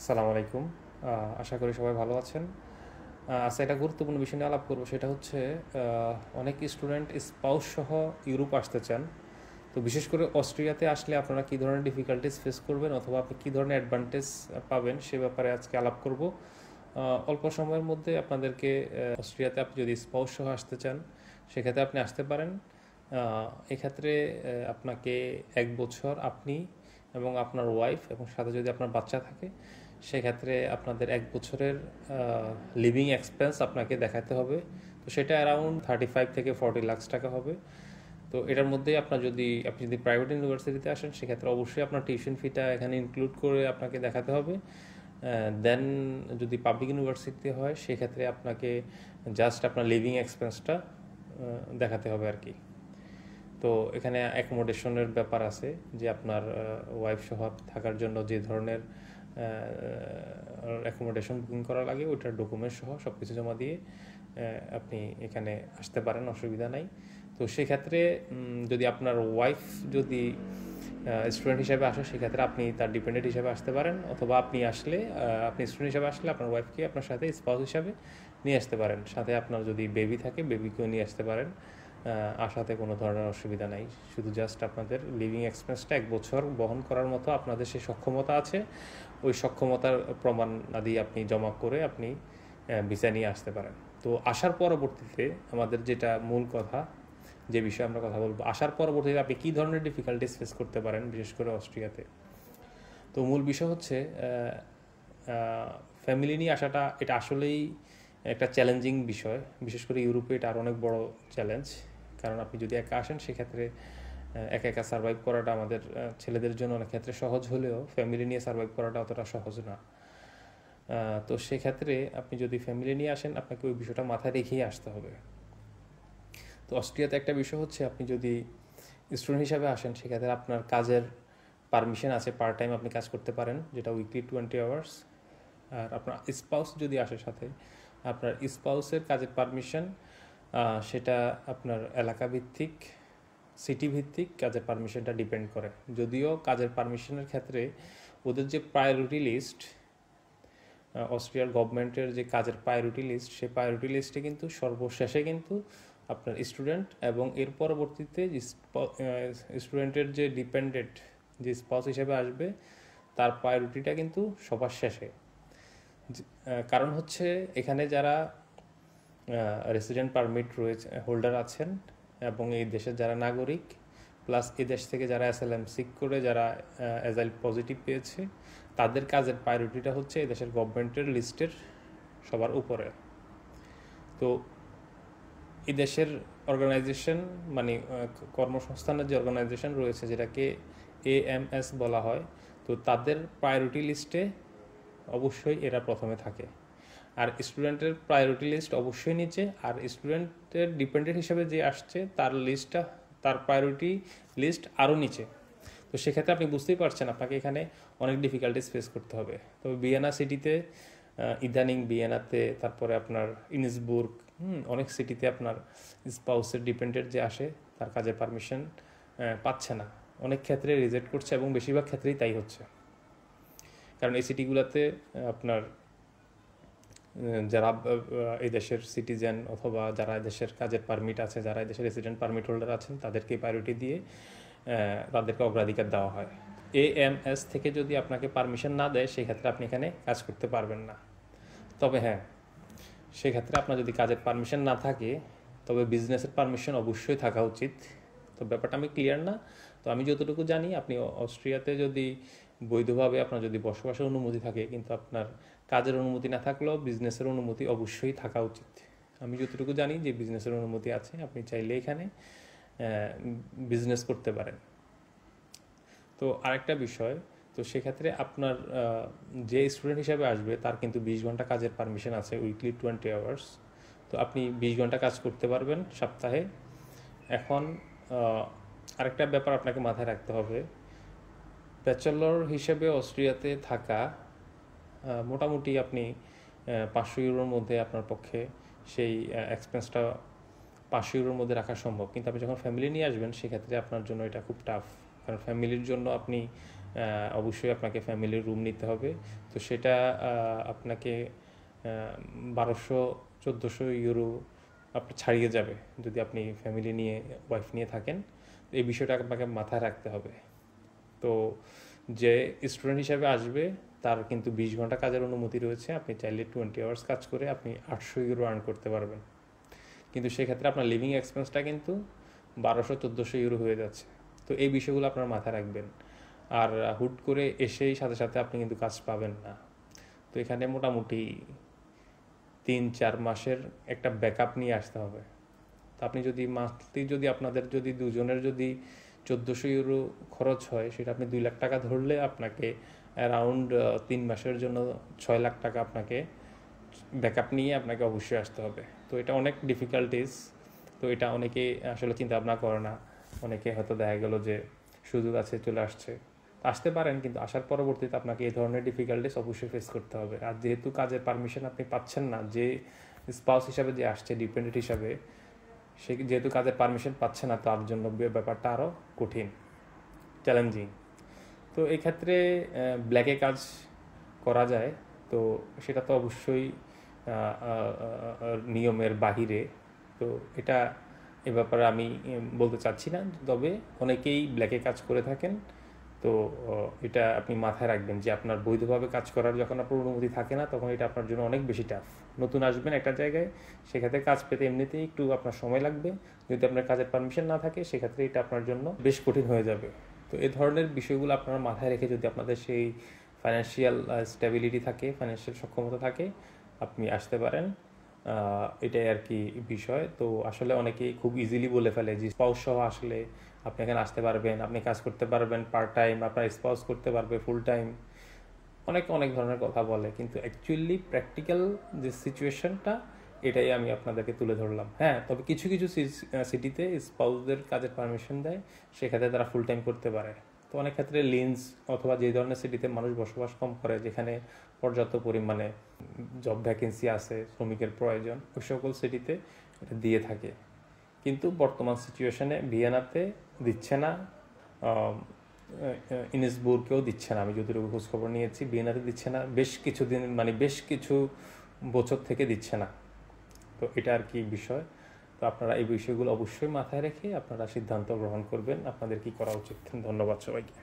আসসালামু আলাইকুম। আশা করি সবাই ভালো আছেন। আজকে একটা গুরুত্বপূর্ণ বিষয় নিয়ে আলাপ করব, সেটা হচ্ছে অনেক স্টুডেন্ট স্পাউস সহ ইউরোপ আসতে চান। তো বিশেষ করে অস্ট্রিয়াতে আসলে আপনারা কী ধরনের ডিফিকাল্টিস ফেস করবেন অথবা আপনি কী ধরনের অ্যাডভান্টেজ পাবেন সে ব্যাপারে আজকে আলাপ করব। অল্প সময়ের মধ্যে আপনাদেরকে অস্ট্রিয়াতে আপনি যদি স্পাউস সহ আসতে চান সেক্ষেত্রে আপনি আসতে পারেন। এক্ষেত্রে আপনাকে 1 বছর আপনি এবং আপনার ওয়াইফ এবং সাথে যদি আপনার বাচ্চা থাকে সেক্ষেত্রে আপনাদের 1 বছরের লিভিং এক্সপেন্স আপনাকে দেখাতে হবে। তো সেটা অ্যারাউন্ড 35 থেকে 40 লাখ টাকা হবে। তো এটার মধ্যেই আপনি যদি প্রাইভেট ইউনিভার্সিটিতে আসেন সেক্ষেত্রে অবশ্যই আপনার টিউশন ফিটা এখানে ইনক্লুড করে আপনাকে দেখাতে হবে। দেন যদি পাবলিক ইউনিভার্সিটি হয় সেক্ষেত্রে আপনাকে জাস্ট আপনার লিভিং এক্সপেন্সটা দেখাতে হবে আর কি। তো এখানে অ্যাকোমোডেশনের ব্যাপার আছে, যে আপনার ওয়াইফ সহ থাকার জন্য যে ধরনের অ্যাকোমোডেশন বুকিং করা লাগে ওইটার ডকুমেন্ট সহ সব কিছু জমা দিয়ে আপনি এখানে আসতে পারেন, অসুবিধা নাই। তো সেক্ষেত্রে যদি আপনার ওয়াইফ যদি স্টুডেন্ট হিসেবে আসে সেক্ষেত্রে আপনি তার ডিপেন্ডেন্ট হিসেবে আসতে পারেন, অথবা আপনি স্টুডেন্ট হিসেবে আসলে আপনার ওয়াইফকে আপনার সাথে স্পাউস হিসাবে নিয়ে আসতে পারেন। সাথে আপনার যদি বেবি থাকে বেবিকেও নিয়ে আসতে পারেন। আসাতে কোনো ধরনের অসুবিধা নাই। শুধু জাস্ট আপনাদের লিভিং এক্সপেন্সটা 1 বছর বহন করার মতো আপনাদের সেই সক্ষমতা আছে, ওই সক্ষমতার প্রমাণ আদি আপনি জমা করে আপনি ভিসা নিয়ে আসতে পারেন। তো আসার পরবর্তীতে আমাদের যেটা মূল কথা, যে বিষয়ে আমরা কথা বলবো, আসার পরবর্তীতে আপনি কী ধরনের ডিফিকাল্টিস ফেস করতে পারেন বিশেষ করে অস্ট্রিয়াতে। তো মূল বিষয় হচ্ছে ফ্যামিলি নিয়ে আসাটা, এটা আসলেই একটা চ্যালেঞ্জিং বিষয়। বিশেষ করে ইউরোপে এটা আর অনেক বড় চ্যালেঞ্জ। কারণ আপনি যদি একা আসেন সেক্ষেত্রে একা একা সার্ভাইভ করাটা আমাদের ছেলেদের জন্য অনেক ক্ষেত্রে সহজ হলেও ফ্যামিলি নিয়ে সার্ভাইভ করাটা অতটা সহজ না। তো সেক্ষেত্রে আপনি যদি ফ্যামিলি নিয়ে আসেন আপনাকে ওই বিষয়টা মাথায় রেখেই আসতে হবে। তো অস্ট্রিয়াতে একটা বিষয় হচ্ছে, আপনি যদি স্টুডেন্ট হিসাবে আসেন সেক্ষেত্রে আপনার কাজের পারমিশন আছে, পার্ট টাইম আপনি কাজ করতে পারেন, যেটা উইকলি 20 আওয়ার্স। আর আপনার স্পাউস যদি আসে সাথে, আপনার স্পাউসের কাজের পারমিশন সেটা আপনার এলাকা ভিত্তিক, সিটি ভিত্তিক কাজের পারমিশনটা ডিপেন্ড করে। যদিও কাজের পারমিশনের ক্ষেত্রে ওদের যে প্রায়োরিটি লিস্ট, অস্ট্রিয়ার গভর্নমেন্টের যে কাজের প্রায়োরিটি লিস্ট, সেই প্রায়োরিটি লিস্টে কিন্তু সর্বশেষে কিন্তু আপনার স্টুডেন্ট এবং এর পরবর্তীতে স্টুডেন্টের যে ডিপেন্ডেন্ট, যে স্পাউস হিসেবে আসবে, তার প্রায়োরিটিটা কিন্তু সবার শেষে। কারণ হচ্ছে এখানে যারা রেসিডেন্ট পারমিট রয়েছে, হোল্ডার আছেন, এবং এই দেশের যারা নাগরিক, প্লাস এই দেশ থেকে যারা অ্যাসাইলাম সিক করে যারা অ্যাজাইল পজিটিভ পেয়েছে, তাদের কাজের প্রায়োরিটিটা হচ্ছে এই দেশের গভর্নমেন্টের লিস্টের সবার উপরে। তো এই দেশের অর্গানাইজেশন, মানে কর্মসংস্থানের যে অর্গানাইজেশন রয়েছে যেটাকে AMS বলা হয়, তো তাদের প্রায়োরিটি লিস্টে অবশ্যই এরা প্রথমে থাকে। আর স্টুডেন্টের প্রায়োরিটি লিস্ট অবশ্যই নিচে, আর স্টুডেন্টের ডিপেন্ডেন্ট হিসেবে যে আসছে তার প্রায়োরিটি লিস্ট আরও নিচে। তো সেক্ষেত্রে আপনি বুঝতেই পারছেন আপনাকে এখানে অনেক ডিফিকাল্টিস ফেস করতে হবে। তবে ভিয়েনা সিটিতে, ইদানিং ভিয়েনাতে, তারপরে আপনার ইনিসবুর্গ, অনেক সিটিতে আপনার স্পাউসের ডিপেন্ডেন্ট যে আসে তার কাজের পারমিশন পাচ্ছে না, অনেক ক্ষেত্রে রিজেক্ট করছে, এবং বেশিরভাগ ক্ষেত্রেই তাই হচ্ছে। কারণ এই সিটিগুলোতে আপনার যারা এই দেশের সিটিজেন অথবা যারা এই দেশের কাজের পারমিট আছে, যারা এই দেশের রেসিডেন্ট পারমিট হোল্ডার আছেন, তাদেরকে প্রায়োরিটি দিয়ে তাদেরকে অগ্রাধিকার দেওয়া হয়। AMS থেকে যদি আপনাকে পারমিশন না দেয় সেক্ষেত্রে আপনি এখানে কাজ করতে পারবেন না। তবে হ্যাঁ, সেক্ষেত্রে আপনার যদি কাজের পারমিশন না থাকে তবে বিজনেসের পারমিশন অবশ্যই থাকা উচিত। তো ব্যাপারটা আমি ক্লিয়ার না। তো আমি যতটুকু জানি, আপনি অস্ট্রিয়াতে যদি বৈধভাবে আপনার যদি বসবাসের অনুমতি থাকে, কিন্তু আপনার কাজের অনুমতি না থাকলেও বিজনেসের অনুমতি অবশ্যই থাকা উচিত। আমি যতটুকু জানি যে বিজনেসের অনুমতি আছে, আপনি চাইলে এখানে বিজনেস করতে পারেন। তো আরেকটা বিষয়, তো সেক্ষেত্রে আপনার যে স্টুডেন্ট হিসাবে আসবে তার কিন্তু 20 ঘন্টা কাজের পারমিশন আছে, উইকলি 20 আওয়ার্স। তো আপনি 20 ঘন্টা কাজ করতে পারবেন সপ্তাহে। এখন আরেকটা ব্যাপার আপনাকে মাথায় রাখতে হবে, ব্যাচেলর হিসেবে অস্ট্রিয়াতে থাকা মোটামুটি আপনি 500 ইউরোর মধ্যে আপনার পক্ষে সেই এক্সপেন্সটা 500 ইউরোর মধ্যে রাখা সম্ভব। কিন্তু আপনি যখন ফ্যামিলি নিয়ে আসবেন সেক্ষেত্রে আপনার জন্য এটা খুব টাফ। কারণ ফ্যামিলির জন্য আপনি অবশ্যই আপনাকে ফ্যামিলির রুম নিতে হবে। তো সেটা আপনাকে 1200-1400 ইউরো আপনার ছাড়িয়ে যাবে যদি আপনি ফ্যামিলি নিয়ে ওয়াইফ নিয়ে থাকেন। এই বিষয়টা আপনাকে মাথায় রাখতে হবে। তো যে স্টুডেন্ট হিসাবে আসবে তার কিন্তু 20 ঘন্টা কাজের অনুমতি রয়েছে। আপনি চাইলে 20 আওয়ার্স কাজ করে আপনি 800 ইউরো আর্ন করতে পারবেন, কিন্তু সেক্ষেত্রে আপনার লিভিং এক্সপেন্সটা কিন্তু 1200-1400 ইউরো হয়ে যাচ্ছে। তো এই বিষয়গুলো আপনার মাথায় রাখবেন। আর হুট করে এসেই সাথে সাথে আপনি কিন্তু কাজ পাবেন না। তো এখানে মোটামুটি 3-4 মাসের একটা ব্যাকআপ নিয়ে আসতে হবে। তো আপনি যদি মান্থলি যদি আপনাদের যদি দুজনের যদি 1400 ইউরো খরচ হয়, সেটা আপনি 2 লাখ টাকা ধরলে আপনাকে অ্যারাউন্ড 3 মাসের জন্য 6 লাখ টাকা আপনাকে ব্যাকআপ নিয়ে আপনাকে অবশ্যই আসতে হবে। তো এটা অনেক ডিফিকাল্টিস। তো এটা অনেকে আসলে চিন্তা ভাবনা করে না। অনেকে হয়তো দেখা গেল যে সুযোগ আছে চলে আসতে পারেন, কিন্তু আসার পরবর্তীতে আপনাকে এই ধরনের ডিফিকাল্টিস অবশ্যই ফেস করতে হবে। আর যেহেতু কাজের পারমিশন আপনি পাচ্ছেন না, যে স্পাউস হিসাবে যে আসছে ডিপেন্ডেন্ট হিসাবে, সে যেহেতু কাজের পারমিশন পাচ্ছে না, তার জন্য ব্যাপারটা আরও কঠিন, চ্যালেঞ্জিং। তো এই ক্ষেত্রে ব্ল্যাকে কাজ করা যায়, তো সেটা তো অবশ্যই নিয়মের বাহিরে। তো এটা এ ব্যাপারে আমি বলতে চাচ্ছি না, তবে অনেকেই ব্ল্যাকে কাজ করে থাকেন। তো এটা আপনি মাথায় রাখবেন যে আপনার বৈধভাবে কাজ করার যখন আপনার অনুমতি থাকে না, তখন এটা আপনার জন্য অনেক বেশি টাফ। নতুন আসবেন একটা জায়গায়, সেক্ষেত্রে কাজ পেতে এমনিতেই একটু আপনার সময় লাগবে। যদি আপনার কাজের পারমিশন না থাকে, সেক্ষেত্রে এটা আপনার জন্য বেশ কঠিন হয়ে যাবে। তো এই ধরনের বিষয়গুলো আপনারা মাথায় রেখে যদি আপনাদের সেই ফাইন্যান্সিয়াল স্টেবিলিটি থাকে, ফাইন্যান্সিয়াল সক্ষমতা থাকে, আপনি আসতে পারেন। এটাই আর কি বিষয়। তো আসলে অনেকেই খুব ইজিলি বলে ফেলে যে স্পাউস সহ আসলে আপনি এখানে আসতে পারবেন, আপনি কাজ করতে পারবেন পার্ট টাইম, আপনার স্পাউস করতে পারবে ফুল টাইম, অনেক ধরনের কথা বলে, কিন্তু অ্যাকচুয়ালি প্র্যাকটিক্যাল যে সিচুয়েশনটা, এটাই আমি আপনাদেরকে তুলে ধরলাম। হ্যাঁ, তবে কিছু কিছু সিটিতে স্পাউসদের কাজের পারমিশন দেয়, সেক্ষেত্রে তারা ফুল টাইম করতে পারে। তো অনেক ক্ষেত্রে লিন্স অথবা যে ধরনের সিটিতে মানুষ বসবাস কম করে, যেখানে পর্যাপ্ত পরিমাণে জব ভ্যাকেন্সি আছে, শ্রমিকের প্রয়োজন, ওই সকল সিটিতে এটা দিয়ে থাকে। কিন্তু বর্তমান সিচুয়েশনে ভিয়েনাতে দিচ্ছে না, ইনিসবুর্গেও দিচ্ছে না। আমি যতটুকু খোঁজখবর নিয়েছি, ভিয়েনাতে দিচ্ছে না, বেশ কিছুদিন মানে বেশ কিছু বছর থেকে দিচ্ছে না। তো এটা আর কি বিষয়। তো আপনারা এই বিষয়গুলো অবশ্যই মাথায় রেখে আপনারা সিদ্ধান্ত গ্রহণ করবেন আপনাদের কি করা উচিত। ধন্যবাদ সবাইকে।